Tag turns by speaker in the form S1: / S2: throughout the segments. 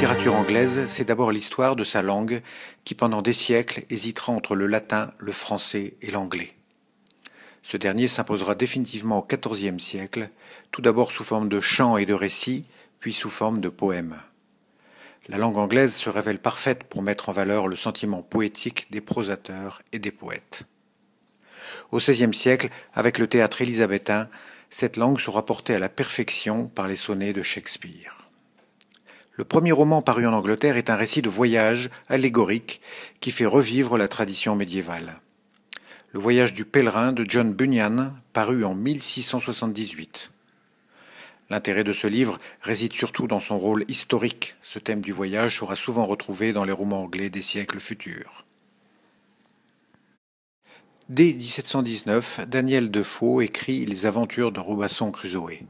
S1: littérature anglaise, c'est d'abord l'histoire de sa langue qui pendant des siècles hésitera entre le latin, le français et l'anglais. Ce dernier s'imposera définitivement au XIVe siècle, tout d'abord sous forme de chants et de récits, puis sous forme de poèmes. La langue anglaise se révèle parfaite pour mettre en valeur le sentiment poétique des prosateurs et des poètes. Au XVIe siècle, avec le théâtre élisabétain, cette langue sera portée à la perfection par les sonnets de Shakespeare. Le premier roman paru en Angleterre est un récit de voyage allégorique qui fait revivre la tradition médiévale. Le voyage du pèlerin de John Bunyan, paru en 1678. L'intérêt de ce livre réside surtout dans son rôle historique. Ce thème du voyage sera souvent retrouvé dans les romans anglais des siècles futurs. Dès 1719, Daniel Defoe écrit Les aventures de Robinson Crusoe.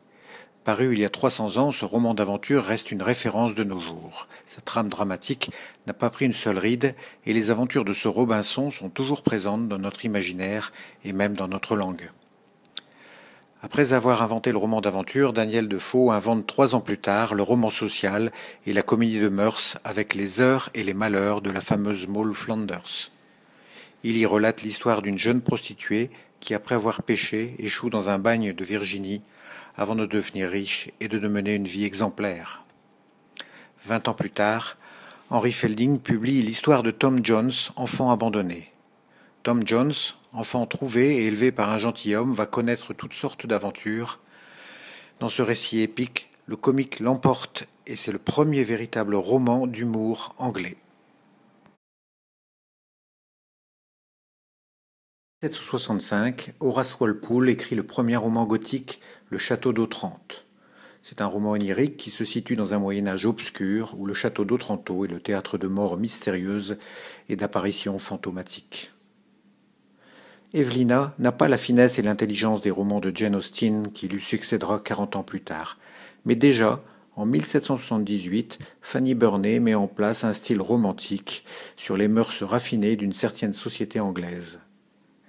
S1: Paru il y a 300 ans, ce roman d'aventure reste une référence de nos jours. Sa trame dramatique n'a pas pris une seule ride et les aventures de ce Robinson sont toujours présentes dans notre imaginaire et même dans notre langue. Après avoir inventé le roman d'aventure, Daniel Defoe invente 3 ans plus tard le roman social et la comédie de mœurs avec les heures et les malheurs de la fameuse Moll Flanders. Il y relate l'histoire d'une jeune prostituée qui, après avoir péché, échoue dans un bagne de Virginie avant de devenir riche et de mener une vie exemplaire. 20 ans plus tard, Henry Fielding publie l'histoire de Tom Jones, enfant abandonné. Tom Jones, enfant trouvé et élevé par un gentilhomme, va connaître toutes sortes d'aventures. Dans ce récit épique, le comique l'emporte et c'est le premier véritable roman d'humour anglais. En 1765, Horace Walpole écrit le premier roman gothique, Le Château d'Otranto. C'est un roman onirique qui se situe dans un Moyen-Âge obscur où le château d'Otranto est le théâtre de morts mystérieuses et d'apparitions fantomatiques. Evelina n'a pas la finesse et l'intelligence des romans de Jane Austen qui lui succédera 40 ans plus tard. Mais déjà, en 1778, Fanny Burney met en place un style romantique sur les mœurs raffinées d'une certaine société anglaise.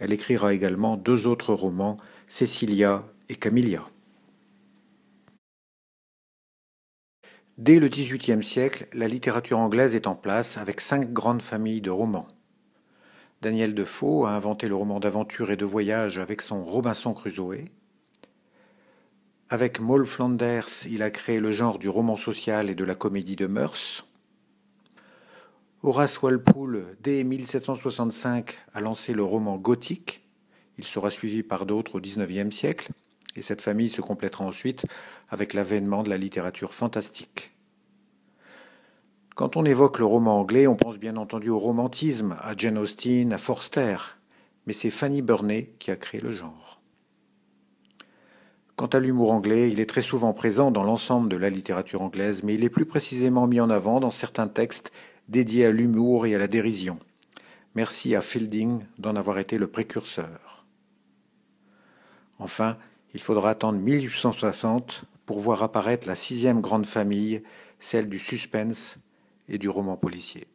S1: Elle écrira également 2 autres romans, Cecilia et Camilla. Dès le XVIIIe siècle, la littérature anglaise est en place avec 5 grandes familles de romans. Daniel Defoe a inventé le roman d'aventure et de voyage avec son Robinson Crusoe. Avec Moll Flanders, il a créé le genre du roman social et de la comédie de mœurs. Horace Walpole, dès 1765, a lancé le roman gothique. Il sera suivi par d'autres au XIXe siècle, et cette famille se complétera ensuite avec l'avènement de la littérature fantastique. Quand on évoque le roman anglais, on pense bien entendu au romantisme, à Jane Austen, à Forster, mais c'est Fanny Burney qui a créé le genre. Quant à l'humour anglais, il est très souvent présent dans l'ensemble de la littérature anglaise, mais il est plus précisément mis en avant dans certains textes dédiés à l'humour et à la dérision. Merci à Fielding d'en avoir été le précurseur. Enfin, il faudra attendre 1860 pour voir apparaître la 6e grande famille, celle du suspense et du roman policier.